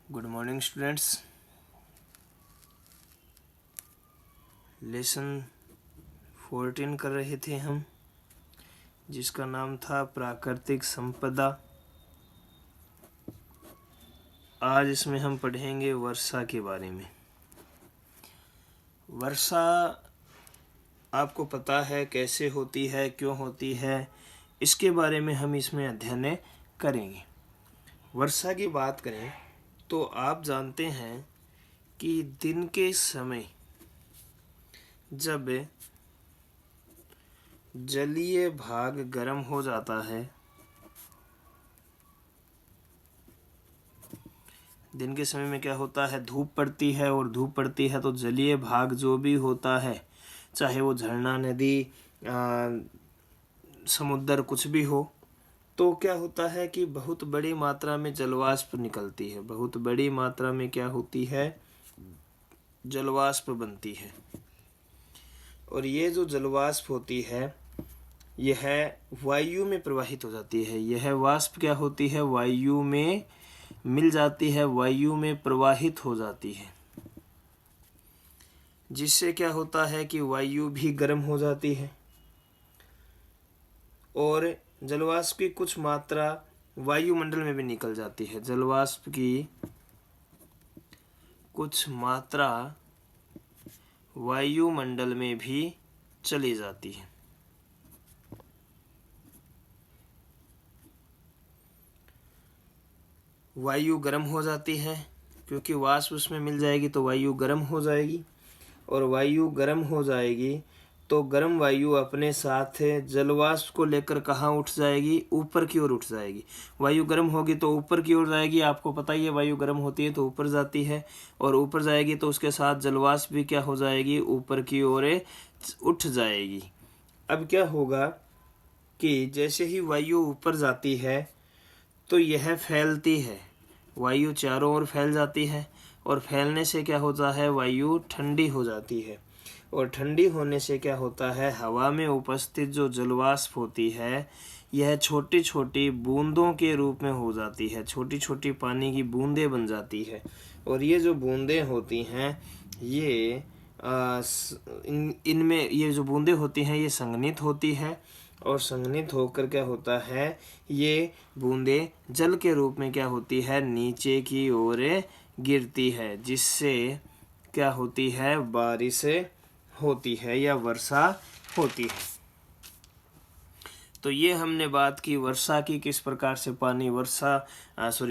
Good morning students. Lesson 14 कर रहे थे हम, जिसका नाम था प्राकृतिक संपदा। आज इसमें हम पढ़ेंगे वर्षा के बारे में। वर्षा आपको पता है कैसे होती है, क्यों होती है, इसके बारे में हम इसमें अध्ययन करेंगे। वर्षा की बात करें तो आप जानते हैं कि दिन के समय जब जलीय भाग गर्म हो जाता है, दिन के समय में क्या होता है, धूप पड़ती है, और धूप पड़ती है तो जलीय भाग जो भी होता है, चाहे वो झरना, नदी, समुद्र, कुछ भी हो, तो क्या होता है कि बहुत बड़ी मात्रा में जलवाष्प निकलती है। बहुत बड़ी मात्रा में क्या होती है, जलवाष्प बनती है। और ये जो जलवाष्प होती है यह वायु में प्रवाहित हो जाती है। यह वाष्प क्या होती है, वायु में मिल जाती है, वायु में प्रवाहित हो जाती है, जिससे क्या होता है कि वायु भी गर्म हो जाती है और जलवाष्प की कुछ मात्रा वायुमंडल में भी निकल जाती है। जलवाष्प की कुछ मात्रा वायुमंडल में भी चली जाती है। वायु गर्म हो जाती है, क्योंकि वाष्प उसमें मिल जाएगी तो वायु गर्म हो जाएगी, और वायु गर्म हो जाएगी तो गर्म वायु अपने साथ जलवाष्प को लेकर कहाँ उठ जाएगी, ऊपर की ओर उठ जाएगी। वायु गर्म होगी तो ऊपर की ओर जाएगी। आपको पता ही है, वायु गर्म होती है तो ऊपर जाती है, और ऊपर जाएगी तो उसके साथ जलवाष्प भी क्या हो जाएगी, ऊपर की ओर उठ जाएगी। अब क्या होगा कि जैसे ही वायु ऊपर जाती है तो यह फैलती है, वायु चारों ओर फैल जाती है, और फैलने से क्या होता है, वायु ठंडी हो जाती है, और ठंडी होने से क्या होता है, हवा में उपस्थित जो जलवाष्प होती है यह छोटी छोटी बूंदों के रूप में हो जाती है। छोटी छोटी पानी की बूंदें बन जाती है, और ये जो बूंदें होती हैं ये इनमें ये जो बूंदें होती हैं ये संघनित होती है, और संघनित होकर क्या होता है, ये बूंदें जल के रूप में क्या होती है, नीचे की ओर गिरती है, जिससे क्या होती है, बारिश होती है या वर्षा होती है। तो ये हमने बात की वर्षा की, किस प्रकार से पानी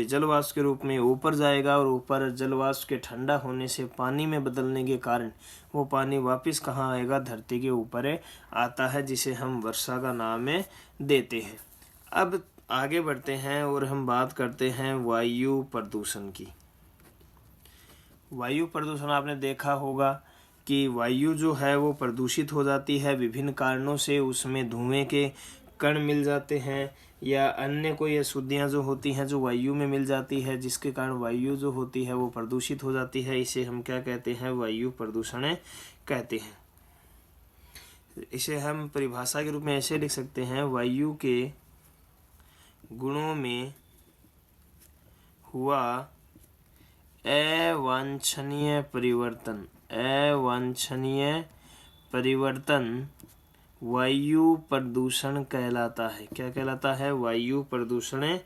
जलवाष्प के रूप में ऊपर जाएगा, और ऊपर जलवाष्प के ठंडा होने से पानी में बदलने के कारण वो पानी वापस कहाँ आएगा, धरती के ऊपर आता है, जिसे हम वर्षा का नाम देते हैं। अब आगे बढ़ते हैं और हम बात करते हैं वायु प्रदूषण की। वायु प्रदूषण आपने देखा होगा कि वायु जो है वो प्रदूषित हो जाती है विभिन्न कारणों से। उसमें धुएं के कण मिल जाते हैं, या अन्य कोई अशुद्धियाँ जो होती हैं जो वायु में मिल जाती है, जिसके कारण वायु जो होती है वो प्रदूषित हो जाती है। इसे हम क्या कहते हैं, वायु प्रदूषण कहते हैं। इसे हम परिभाषा के रूप में ऐसे लिख सकते हैं, वायु के गुणों में हुआ अवांछनीय परिवर्तन वायु प्रदूषण कहलाता है। क्या कहलाता है, वायु प्रदूषण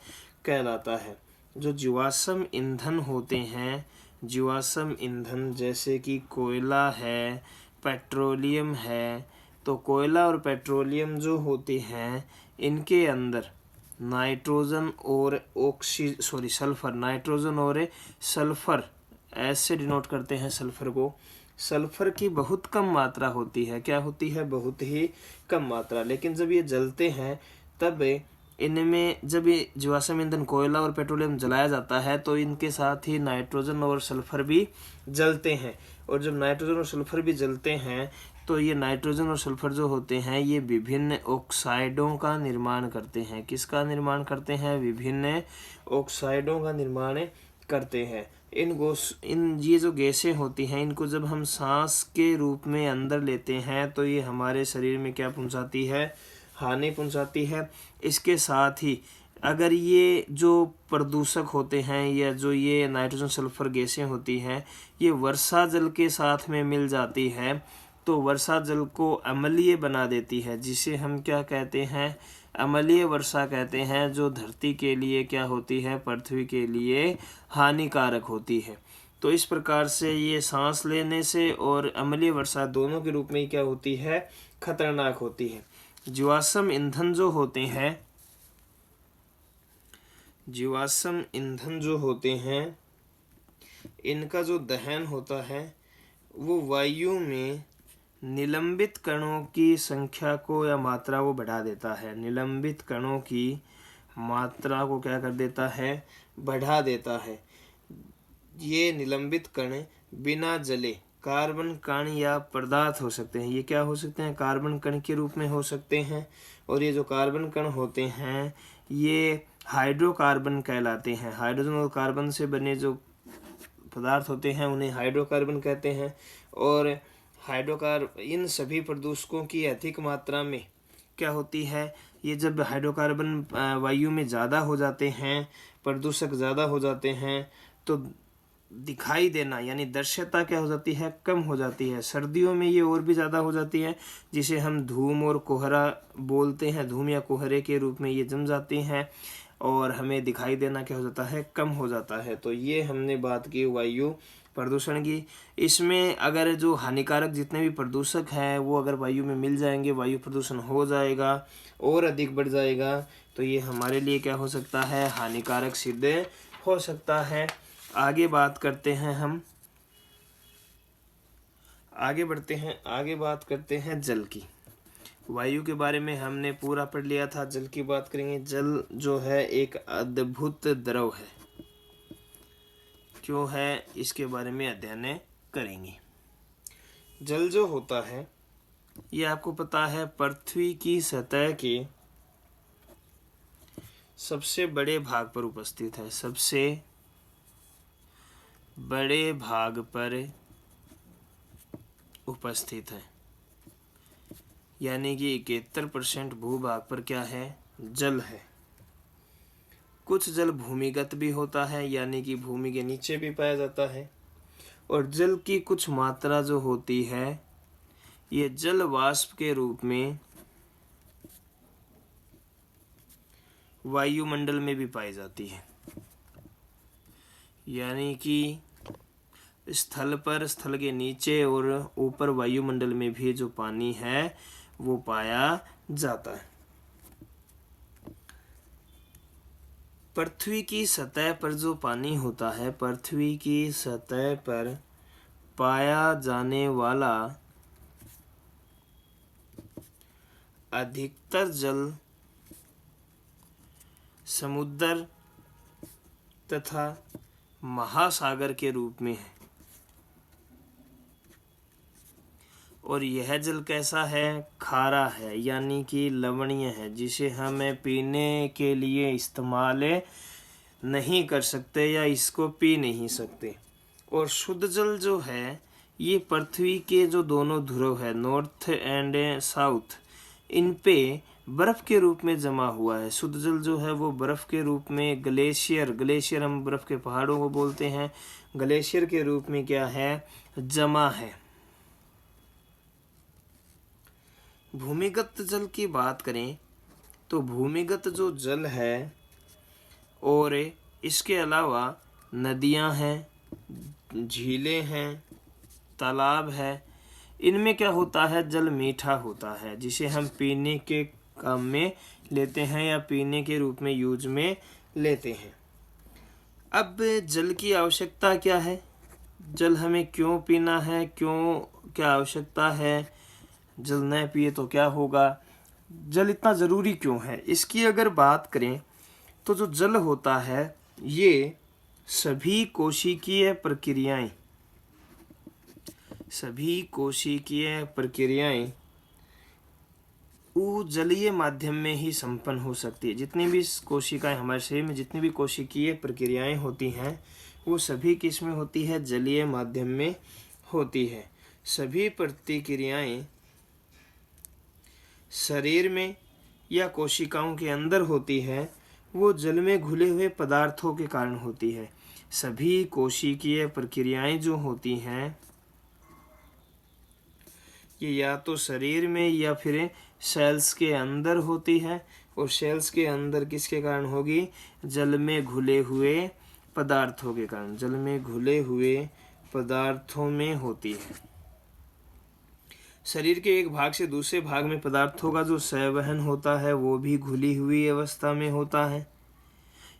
कहलाता है। जो जीवाश्म ईंधन होते हैं, जीवाश्म ईंधन जैसे कि कोयला है, पेट्रोलियम है, तो कोयला और पेट्रोलियम जो होते हैं इनके अंदर नाइट्रोजन और सल्फर, नाइट्रोजन और सल्फर ऐसे डिनोट करते हैं सल्फर को। सल्फर की बहुत कम मात्रा होती है। क्या होती है, बहुत ही कम मात्रा। लेकिन जब ये जलते हैं तब इनमें, जब ये जीवाश्म ईंधन कोयला और पेट्रोलियम जलाया जाता है तो इनके साथ ही नाइट्रोजन और सल्फर भी जलते हैं। और जब नाइट्रोजन और सल्फर भी जलते हैं तो ये नाइट्रोजन और सल्फर जो होते हैं ये विभिन्न ऑक्साइडों का निर्माण करते हैं। किसका निर्माण करते हैं, विभिन्न ऑक्साइडों का निर्माण करते हैं। ये जो गैसें होती हैं इनको जब हम सांस के रूप में अंदर लेते हैं तो ये हमारे शरीर में क्या पहुंचाती है, हानि पहुंचाती है। इसके साथ ही अगर ये जो प्रदूषक होते हैं या जो ये नाइट्रोजन सल्फर गैसें होती हैं, ये वर्षा जल के साथ में मिल जाती है तो वर्षा जल को अम्लीय बना देती है, जिसे हम क्या कहते हैं, अम्लीय वर्षा कहते हैं, जो धरती के लिए क्या होती है, पृथ्वी के लिए हानिकारक होती है। तो इस प्रकार से ये सांस लेने से और अम्लीय वर्षा दोनों के रूप में क्या होती है, खतरनाक होती है। जीवाश्म ईंधन जो होते हैं, जीवाश्म ईंधन जो होते हैं, इनका जो दहन होता है वो वायु में निलंबित कणों की संख्या को या मात्रा को बढ़ा देता है। निलंबित कणों की मात्रा को क्या कर देता है, बढ़ा देता है। ये निलंबित कण बिना जले कार्बन कण या पदार्थ हो सकते हैं। ये क्या हो सकते हैं, कार्बन कण के रूप में हो सकते हैं। और ये जो कार्बन कण होते हैं ये हाइड्रोकार्बन कहलाते हैं। हाइड्रोजन और कार्बन से बने जो पदार्थ होते हैं उन्हें हाइड्रोकार्बन कहते हैं। और इन सभी प्रदूषकों की अधिक मात्रा में क्या होती है, ये जब हाइड्रोकार्बन वायु में ज़्यादा हो जाते हैं, प्रदूषक ज़्यादा हो जाते हैं, तो दिखाई देना यानी दृश्यता क्या हो जाती है, कम हो जाती है। सर्दियों में ये और भी ज़्यादा हो जाती है, जिसे हम धूम और कोहरा बोलते हैं। धूम या कोहरे के रूप में ये जम जाती हैं और हमें दिखाई देना क्या हो जाता है, कम हो जाता है। तो ये हमने बात की वायु प्रदूषण की। इसमें अगर जो हानिकारक जितने भी प्रदूषक हैं वो अगर वायु में मिल जाएंगे, वायु प्रदूषण हो जाएगा और अधिक बढ़ जाएगा, तो ये हमारे लिए क्या हो सकता है, हानिकारक सिद्ध हो सकता है। आगे बात करते हैं हम, आगे बढ़ते हैं, आगे बात करते हैं जल की। वायु के बारे में हमने पूरा पढ़ लिया था, जल की बात करेंगे। जल जो है एक अद्भुत द्रव है। क्यों है, इसके बारे में अध्ययन करेंगे। जल जो होता है ये आपको पता है पृथ्वी की सतह के सबसे बड़े भाग पर उपस्थित है। सबसे बड़े भाग पर उपस्थित है, यानी कि 71% भूभाग पर क्या है, जल है। कुछ जल भूमिगत भी होता है, यानी कि भूमि के नीचे भी पाया जाता है। और जल की कुछ मात्रा जो होती है ये जल वाष्प के रूप में वायुमंडल में भी पाई जाती है, यानी कि स्थल पर, स्थल के नीचे और ऊपर वायुमंडल में भी जो पानी है वो पाया जाता है। पृथ्वी की सतह पर जो पानी होता है, पृथ्वी की सतह पर पाया जाने वाला अधिकतर जल समुद्र तथा महासागर के रूप में है। और यह जल कैसा है, खारा है, यानी कि लवणीय है, जिसे हमें पीने के लिए इस्तेमाल नहीं कर सकते या इसको पी नहीं सकते। और शुद्ध जल जो है ये पृथ्वी के जो दोनों ध्रुव है, नॉर्थ एंड साउथ, इन पे बर्फ के रूप में जमा हुआ है। शुद्ध जल जो है वो बर्फ के रूप में, ग्लेशियर हम बर्फ के पहाड़ों को बोलते हैं, ग्लेशियर के रूप में क्या है, जमा है। भूमिगत जल की बात करें तो भूमिगत जो जल है और इसके अलावा नदियां हैं, झीलें हैं, तालाब है, इनमें क्या होता है, जल मीठा होता है, जिसे हम पीने के काम में लेते हैं या पीने के रूप में यूज में लेते हैं। अब जल की आवश्यकता क्या है, जल हमें क्यों पीना है, क्यों, क्या आवश्यकता है, जल न पिए तो क्या होगा, जल इतना ज़रूरी क्यों है, इसकी अगर बात करें तो जो जल होता है ये सभी कोशिकीय प्रक्रियाएं जलीय माध्यम में ही संपन्न हो सकती है। जितनी भी कोशिकाएं हमारे शरीर में, जितनी भी कोशिकीय प्रक्रियाएं होती हैं वो सभी किस में होती है, जलीय माध्यम में होती है। सभी प्रतिक्रियाएं शरीर में या कोशिकाओं के अंदर होती है वो जल में घुले हुए पदार्थों के कारण होती है। सभी कोशिकीय प्रक्रियाएं जो होती हैं ये या तो शरीर में या फिर सेल्स के अंदर होती है, और सेल्स के अंदर किसके कारण होगी? जल में घुले हुए पदार्थों के कारण, जल में घुले हुए पदार्थों में होती है। शरीर के एक भाग से दूसरे भाग में पदार्थों का जो संवहन होता है वो भी घुली हुई अवस्था में होता है।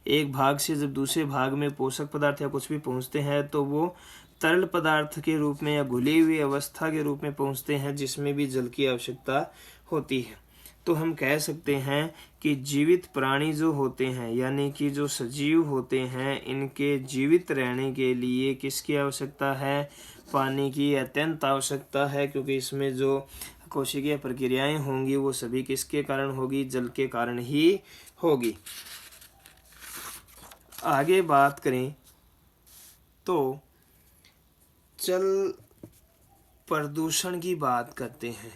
एक भाग से जब दूसरे भाग में पोषक पदार्थ या कुछ भी पहुंचते हैं तो वो तरल पदार्थ के रूप में या घुली हुई अवस्था के रूप में पहुंचते हैं, जिसमें भी जल की आवश्यकता होती है। तो हम कह सकते हैं कि जीवित प्राणी जो होते हैं, यानी कि जो सजीव होते हैं, इनके जीवित रहने के लिए किसकी आवश्यकता है? पानी की अत्यंत आवश्यकता है, क्योंकि इसमें जो कोशिकीय प्रक्रियाएं होंगी वो सभी किसके कारण होगी? जल के कारण ही होगी। आगे बात करें तो जल प्रदूषण की बात करते हैं।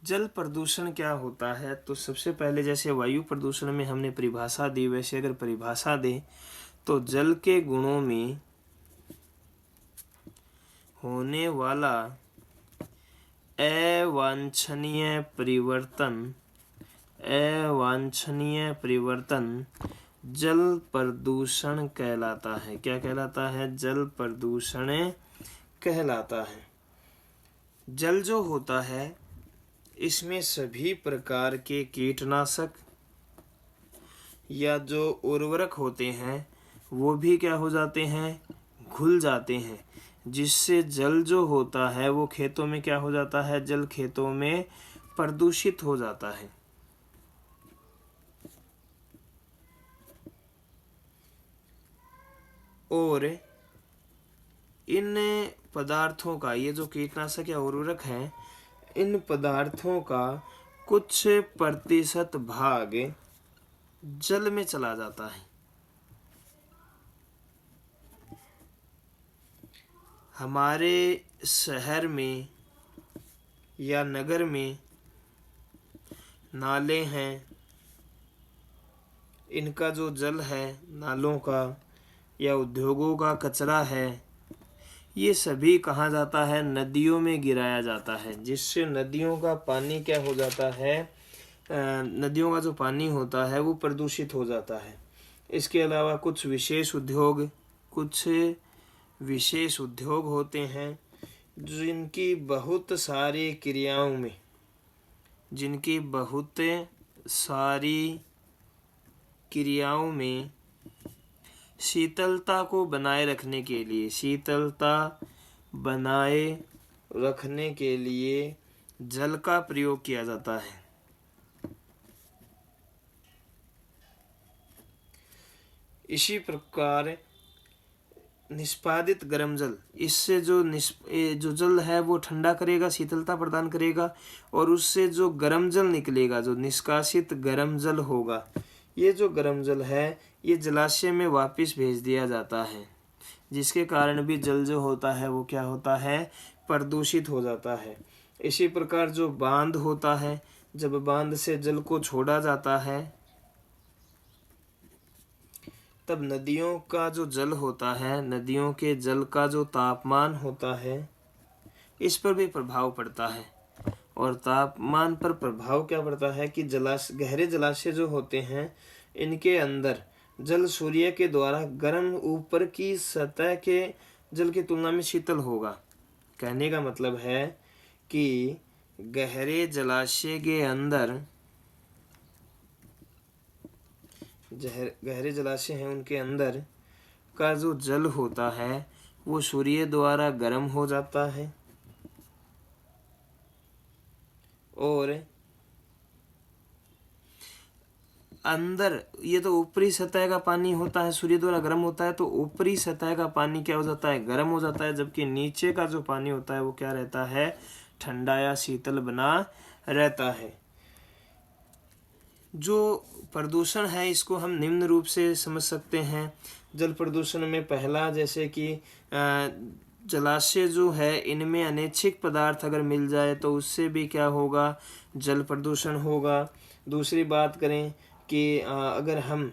जल प्रदूषण क्या होता है? तो सबसे पहले जैसे वायु प्रदूषण में हमने परिभाषा दी, वैसे अगर परिभाषा दें तो जल के गुणों में होने वाला अवांछनीय परिवर्तन जल प्रदूषण कहलाता है। क्या कहलाता है? जल प्रदूषण कहलाता है। जल जो होता है इसमें सभी प्रकार के कीटनाशक या जो उर्वरक होते हैं वो भी क्या हो जाते हैं? घुल जाते हैं, जिससे जल जो होता है वो खेतों में क्या हो जाता है? जल खेतों में प्रदूषित हो जाता है। और इन पदार्थों का, ये जो कीटनाशक या उर्वरक हैं, इन पदार्थों का कुछ प्रतिशत भाग जल में चला जाता है। हमारे शहर में या नगर में नाले हैं, इनका जो जल है नालों का या उद्योगों का कचरा है, ये सभी कहाँ जाता है? नदियों में गिराया जाता है, जिससे नदियों का पानी क्या हो जाता है? नदियों का जो पानी होता है वो प्रदूषित हो जाता है। इसके अलावा कुछ विशेष उद्योग होते हैं जिनकी बहुत सारी क्रियाओं में शीतलता बनाए रखने के लिए जल का प्रयोग किया जाता है। इसी प्रकार निष्पादित गर्म जल, इससे जो जल है वो ठंडा करेगा, शीतलता प्रदान करेगा, और उससे जो गर्म जल निकलेगा, जो निष्कासित गर्म जल होगा, ये जो गर्म जल है ये जलाशय में वापस भेज दिया जाता है, जिसके कारण भी जल जो होता है वो क्या होता है? प्रदूषित हो जाता है। इसी प्रकार जो बांध होता है, जब बांध से जल को छोड़ा जाता है तब नदियों का जो जल होता है, नदियों के जल का जो तापमान होता है, इस पर भी प्रभाव पड़ता है। और तापमान पर प्रभाव क्या पड़ता है कि गहरे जलाशय जो होते हैं इनके अंदर जल सूर्य के द्वारा गर्म ऊपर की सतह के जल की तुलना में शीतल होगा। कहने का मतलब है कि गहरे जलाशय के अंदर गहरे जलाशय हैं उनके अंदर का जो जल होता है वो सूर्य द्वारा गर्म हो जाता है, और अंदर ये तो ऊपरी सतह का पानी होता है, सूर्य द्वारा गर्म होता है, तो ऊपरी सतह का पानी क्या हो जाता है? गर्म हो जाता है, जबकि नीचे का जो पानी होता है वो क्या रहता है? ठंडा या शीतल बना रहता है। जो प्रदूषण है इसको हम निम्न रूप से समझ सकते हैं। जल प्रदूषण में पहला, जैसे कि जलाशय जो है इनमें अनैच्छिक पदार्थ अगर मिल जाए तो उससे भी क्या होगा? जल प्रदूषण होगा। दूसरी बात करें कि अगर हम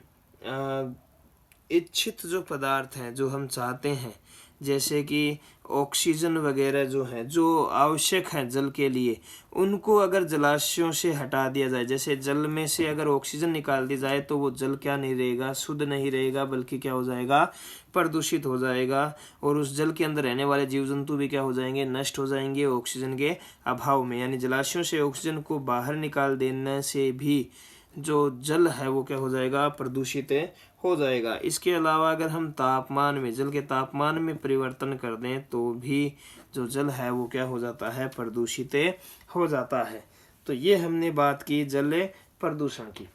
इच्छित जो पदार्थ हैं जो हम चाहते हैं, जैसे कि ऑक्सीजन वगैरह जो है, जो आवश्यक है जल के लिए, उनको अगर जलाशयों से हटा दिया जाए, जैसे जल में से अगर ऑक्सीजन निकाल दी जाए तो वो जल क्या नहीं रहेगा, शुद्ध नहीं रहेगा, बल्कि क्या हो जाएगा, प्रदूषित हो जाएगा। और उस जल के अंदर रहने वाले जीव जंतु भी क्या हो जाएंगे, नष्ट हो जाएंगे ऑक्सीजन के अभाव में। यानी जलाशयों से ऑक्सीजन को बाहर निकाल देने से भी जो जल है वो क्या हो जाएगा, प्रदूषित हो जाएगा। इसके अलावा अगर हम तापमान में, जल के तापमान में परिवर्तन कर दें तो भी जो जल है वो क्या हो जाता है, प्रदूषित हो जाता है। तो ये हमने बात की जल प्रदूषण की।